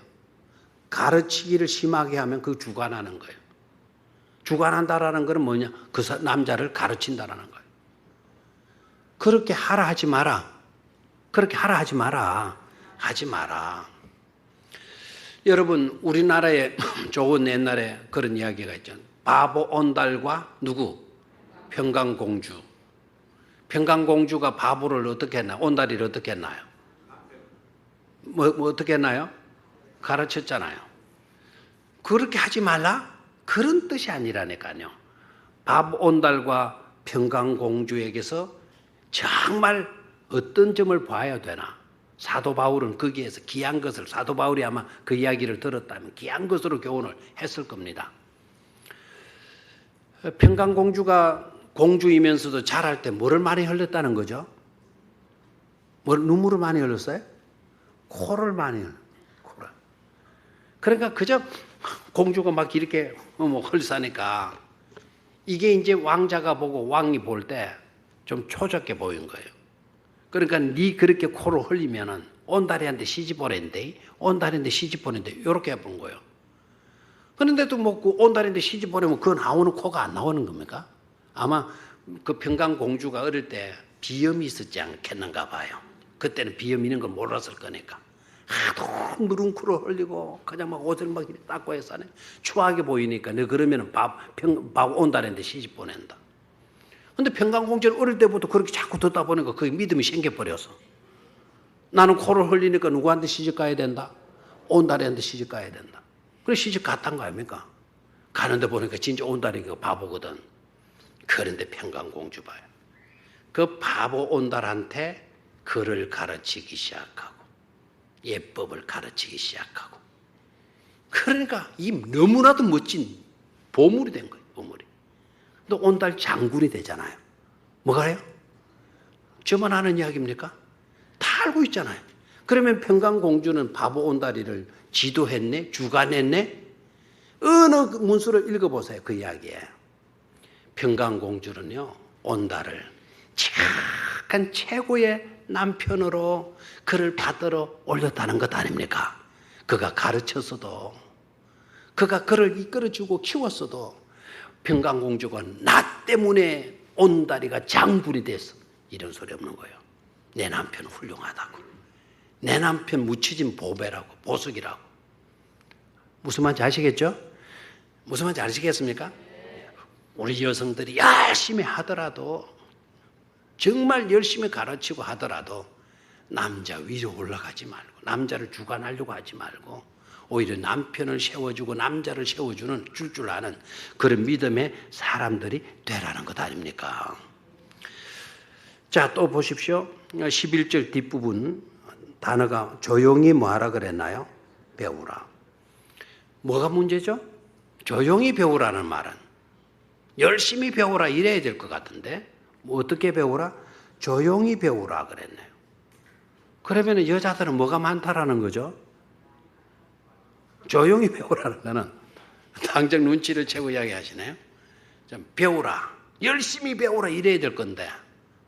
가르치기를 심하게 하면 그 주관하는 거예요. 주관한다라는 것은 뭐냐? 그 남자를 가르친다라는 거예요. 그렇게 하라 하지 마라. 그렇게 하라 하지 마라. 하지 마라. 여러분 우리나라에 좋은 옛날에 그런 이야기가 있죠. 바보 온달과 누구? 평강공주. 평강공주가 바보를 어떻게 했나요? 온달이를 어떻게 했나요? 뭐 어떻게 했나요? 가르쳤잖아요. 그렇게 하지 말라? 그런 뜻이 아니라니까요. 바보 온달과 평강공주에게서 정말 어떤 점을 봐야 되나? 사도 바울은 거기에서 귀한 것을, 사도 바울이 아마 그 이야기를 들었다면 귀한 것으로 교훈을 했을 겁니다. 평강공주가 공주이면서도 자랄 때 뭐를 많이 흘렸다는 거죠? 눈물을 많이 흘렸어요? 코를 많이 흘렸어요. 코를. 그러니까 그저 공주가 막 이렇게 흘리사니까 이게 이제 왕자가 보고 왕이 볼 때 좀 초적해 보인 거예요. 그러니까 네 그렇게 코를 흘리면은 온다리한테 시집 보낸대, 온다리한테 시집 보낸대 이렇게 해본 거예요. 그런데도 뭐 그 온다리한테 시집 보내면 그 나오는 코가 안 나오는 겁니까? 아마 그 평강공주가 어릴 때 비염이 있었지 않겠는가 봐요. 그때는 비염 있는 걸 몰랐을 거니까. 하도 누른 코를 흘리고 그냥 막 옷을 막 닦고 해서 추하게 보이니까 너 그러면은 온다리한테 시집 보낸다. 근데 평강공주는 어릴 때부터 그렇게 자꾸 듣다 보니까 그게 믿음이 생겨버려서 나는 코를 흘리니까 누구한테 시집 가야 된다? 온다리한테 시집 가야 된다. 그래서 시집 갔단 거 아닙니까? 가는데 보니까 진짜 온다리가 바보거든. 그런데 평강공주 봐요. 그 바보 온달한테 글을 가르치기 시작하고 예법을 가르치기 시작하고 그러니까 이 너무나도 멋진 보물이 된 거예요. 보물이. 또 온달 장군이 되잖아요. 뭐가요? 저만 아는 이야기입니까? 다 알고 있잖아요. 그러면 평강공주는 바보 온달이를 지도했네? 주관했네? 어느 문서를 읽어보세요. 그 이야기에. 평강공주는요. 온달을 착한 최고의 남편으로 그를 받들어 올렸다는 것 아닙니까? 그가 가르쳤어도 그가 그를 이끌어주고 키웠어도 평강공주가 나 때문에 온다리가 장군이 됐어. 이런 소리 없는 거예요. 내 남편 훌륭하다고. 내 남편 묻혀진 보배라고, 보석이라고. 무슨 말인지 아시겠죠? 무슨 말인지 아시겠습니까? 우리 여성들이 열심히 하더라도 정말 열심히 가르치고 하더라도 남자 위로 올라가지 말고 남자를 주관하려고 하지 말고 오히려 남편을 세워주고 남자를 세워주는 줄 아는 그런 믿음의 사람들이 되라는 것 아닙니까? 자, 또 보십시오. 11절 뒷부분 단어가 조용히 뭐하라 그랬나요? 배우라. 뭐가 문제죠? 조용히 배우라는 말은 열심히 배우라 이래야 될 것 같은데 뭐 어떻게 배우라? 조용히 배우라 그랬네요. 그러면 여자들은 뭐가 많다라는 거죠? 조용히 배우라는 거는 당장 눈치를 채고 이야기하시네요. 좀 배우라. 열심히 배우라 이래야 될 건데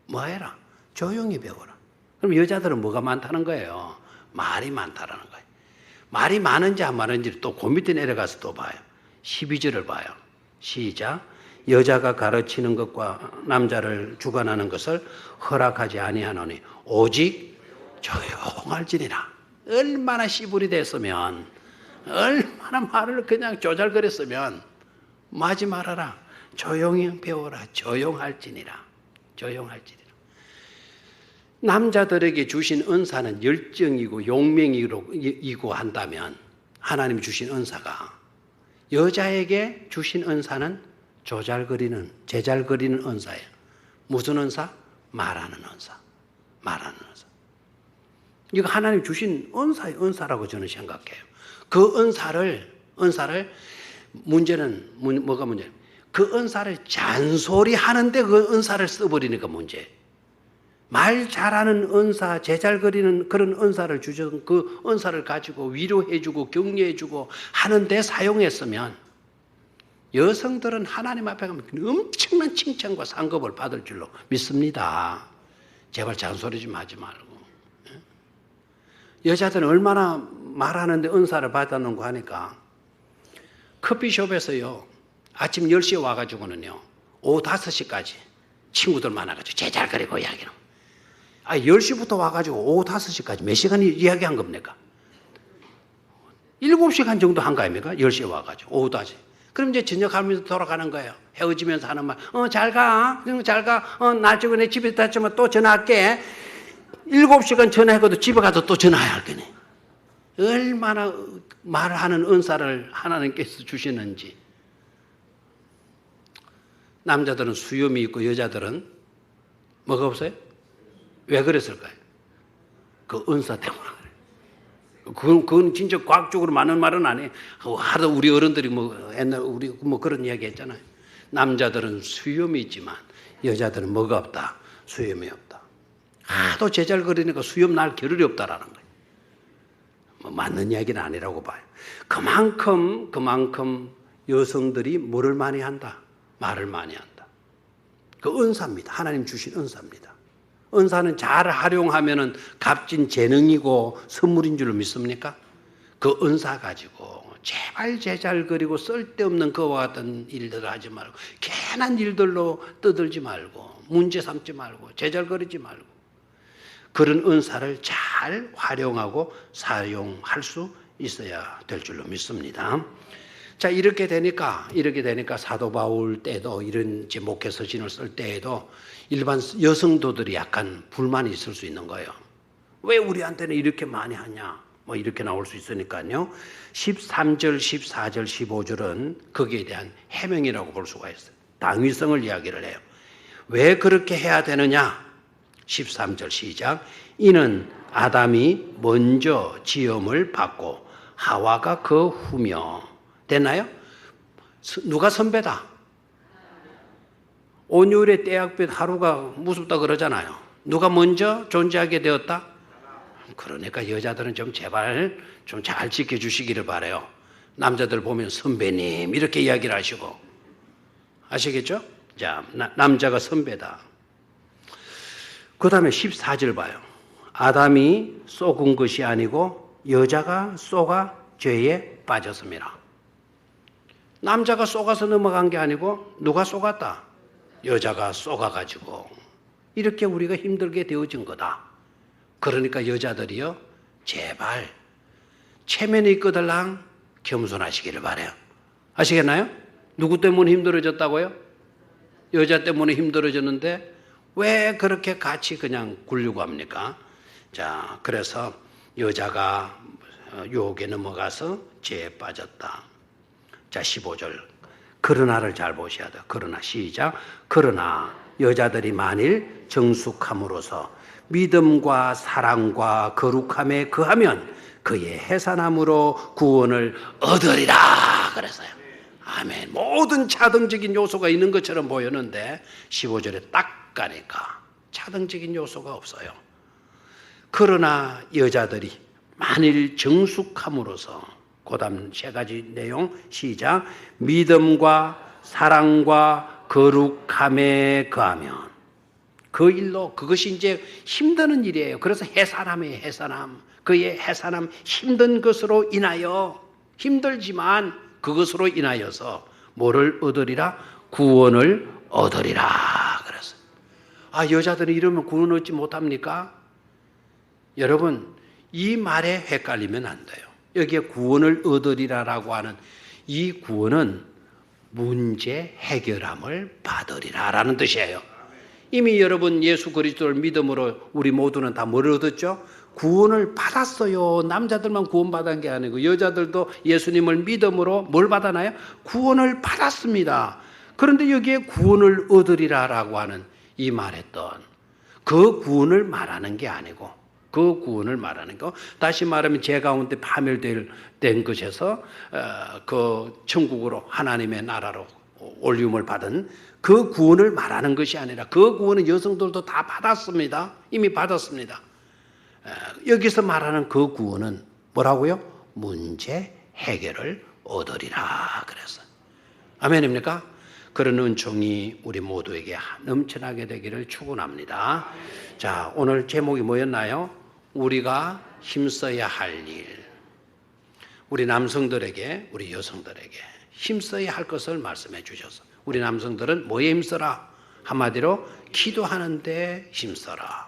뭐 해라? 조용히 배워라. 그럼 여자들은 뭐가 많다는 거예요? 말이 많다라는 거예요. 말이 많은지 안 많은지 또 그 밑에 내려가서 또 봐요. 12절을 봐요. 시작. 여자가 가르치는 것과 남자를 주관하는 것을 허락하지 아니하노니 오직 조용할지니라. 얼마나 씨불이 됐으면, 얼마나 말을 그냥 조잘거렸으면 마지 말아라. 조용히 배워라. 조용할지니라. 조용할지니라. 남자들에게 주신 은사는 열정이고 용맹이고 한다면 하나님이 주신 은사가, 여자에게 주신 은사는 제잘거리는 은사예요. 무슨 은사? 말하는 은사. 말하는 은사. 이거 하나님 주신 은사라고 저는 생각해요. 그 은사를 문제는 뭐가 문제예요? 그 은사를 잔소리 하는데 그 은사를 써버리니까 문제예요. 말 잘하는 은사, 제잘거리는 그런 은사를 주셔서 그 은사를 가지고 위로해주고 격려해주고 하는데 사용했으면 여성들은 하나님 앞에 가면 엄청난 칭찬과 상급을 받을 줄로 믿습니다. 제발 잔소리 좀 하지 말고. 여자들은 얼마나 말하는데 은사를 받았는고 하니까 커피숍에서요 아침 10시에 와가지고는요 오후 5시까지 친구들 많아가지고 제잘거리고 이야기는 10시부터 와가지고 오후 5시까지 몇 시간 이야기한 겁니까? 7시간 정도 한 거 아닙니까? 10시에 와가지고 오후 5시. 그럼 이제 저녁하면서 돌아가는 거예요. 헤어지면서 하는 말, 잘 가, 잘 가, 나중에 내 집에 다치면 또 전화할게. 7시간 전화해도 집에 가서 또 전화해야 할 거네. 얼마나 말하는 은사를 하나님께서 주시는지. 남자들은 수염이 있고 여자들은 뭐가 없어요? 왜 그랬을까요? 그 은사 때문에. 그건 진짜 과학적으로 많은 말은 아니에요. 하도 우리 어른들이 옛날 우리 그런 이야기 했잖아요. 남자들은 수염이 있지만 여자들은 뭐가 없다? 수염이 없다. 하도 제잘거리니까 수염 날 겨를이 없다라는 거예요. 맞는 이야기는 아니라고 봐요. 그만큼 여성들이 뭐를 많이 한다? 말을 많이 한다. 그 은사입니다. 하나님 주신 은사입니다. 은사는 잘 활용하면은 값진 재능이고 선물인 줄 믿습니까? 그 은사 가지고 제발 제잘거리고 쓸데없는 그와 같은 일들을 하지 말고 괜한 일들로 떠들지 말고 문제 삼지 말고 제잘거리지 말고 그런 은사를 잘 활용하고 사용할 수 있어야 될 줄로 믿습니다. 자, 이렇게 되니까 사도 바울 때도 이런 목회 서신을 쓸 때에도 일반 여성도들이 약간 불만이 있을 수 있는 거예요. 왜 우리한테는 이렇게 많이 하냐? 이렇게 나올 수 있으니까요. 13절, 14절, 15절은 거기에 대한 해명이라고 볼 수가 있어요. 당위성을 이야기를 해요. 왜 그렇게 해야 되느냐? 13절 시작. 이는 아담이 먼저 지음을 받고 하와가 그 후며. 됐나요? 누가 선배다? 온유의 떼약볕 하루가 무섭다 그러잖아요. 누가 먼저 존재하게 되었다? 그러니까 여자들은 좀 제발 좀 잘 지켜주시기를 바라요. 남자들 보면 선배님 이렇게 이야기를 하시고 아시겠죠? 자, 남자가 선배다. 그 다음에 14절 봐요. 아담이 속은 것이 아니고 여자가 쏘가 죄에 빠졌습니다. 남자가 쏘가서 넘어간 게 아니고 누가 쏘갔다? 여자가 쏘가가지고 이렇게 우리가 힘들게 되어진 거다. 그러니까 여자들이요 제발 체면이 있거들랑 겸손하시기를 바라요. 아시겠나요? 누구 때문에 힘들어졌다고요? 여자 때문에 힘들어졌는데 왜 그렇게 같이 그냥 굴려고 합니까? 자, 그래서 여자가 유혹에 넘어가서 죄에 빠졌다. 자, 15절. 그러나를 잘 보셔야 돼요. 그러나 시작. 그러나 여자들이 만일 정숙함으로써 믿음과 사랑과 거룩함에 거하면 그의 해산함으로 구원을 얻으리라 그랬어요. 아멘. 모든 차등적인 요소가 있는 것처럼 보였는데 15절에 딱 가니까 차등적인 요소가 없어요. 그러나 여자들이 만일 정숙함으로써 그 다음 세 가지 내용 시작. 믿음과 사랑과 거룩함에 거하면 그 일로 그것이 이제 힘드는 일이에요. 그래서 해산함이에요. 해산함. 그의 해산함 힘든 것으로 인하여 힘들지만 그것으로 인하여서 뭐를 얻으리라? 구원을 얻으리라. 그래서 여자들이 이러면 구원 얻지 못합니까? 여러분 이 말에 헷갈리면 안 돼요. 여기에 구원을 얻으리라라고 하는 이 구원은 문제 해결함을 받으리라라는 뜻이에요. 이미 여러분 예수 그리스도를 믿음으로 우리 모두는 다 뭘 얻었죠? 구원을 받았어요. 남자들만 구원받은 게 아니고 여자들도 예수님을 믿음으로 뭘 받았나요? 구원을 받았습니다. 그런데 여기에 구원을 얻으리라라고 하는 이 말했던 그 구원을 말하는 게 아니고 그 구원을 말하는 거. 다시 말하면 죄 가운데 파멸된 것에서 그 천국으로 하나님의 나라로 올림을 받은 그 구원을 말하는 것이 아니라 그 구원은 여성들도 다 받았습니다. 이미 받았습니다. 여기서 말하는 그 구원은 뭐라고요? 문제 해결을 얻으리라 그래서. 아멘입니까? 그런 은총이 우리 모두에게 넘쳐나게 되기를 축원합니다. 자, 오늘 제목이 뭐였나요? 우리가 힘써야 할 일. 우리 남성들에게, 우리 여성들에게 힘써야 할 것을 말씀해 주셔서 우리 남성들은 뭐에 힘써라? 한마디로 기도하는데 힘써라.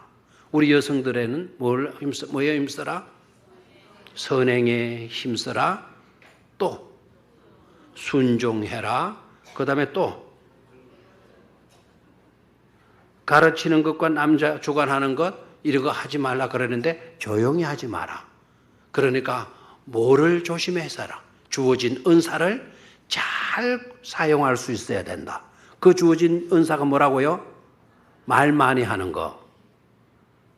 우리 여성들에는 뭐에 힘써라? 선행에 힘써라. 또 순종해라. 그 다음에 또 가르치는 것과 남자 주관하는 것 이런 거 하지 말라 그러는데 조용히 하지 마라. 그러니까 뭐를 조심해서라. 주어진 은사를 잘 사용할 수 있어야 된다. 그 주어진 은사가 뭐라고요? 말 많이 하는 거.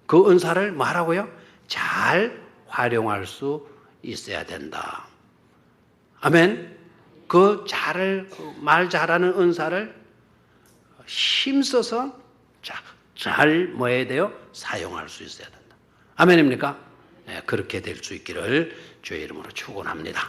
그 은사를 뭐라고요? 잘 활용할 수 있어야 된다. 아멘. 그 말 잘하는 은사를 힘써서 잘 뭐 해야 돼요? 사용할 수 있어야 된다. 아멘입니까? 네, 그렇게 될 수 있기를 주의 이름으로 축원합니다.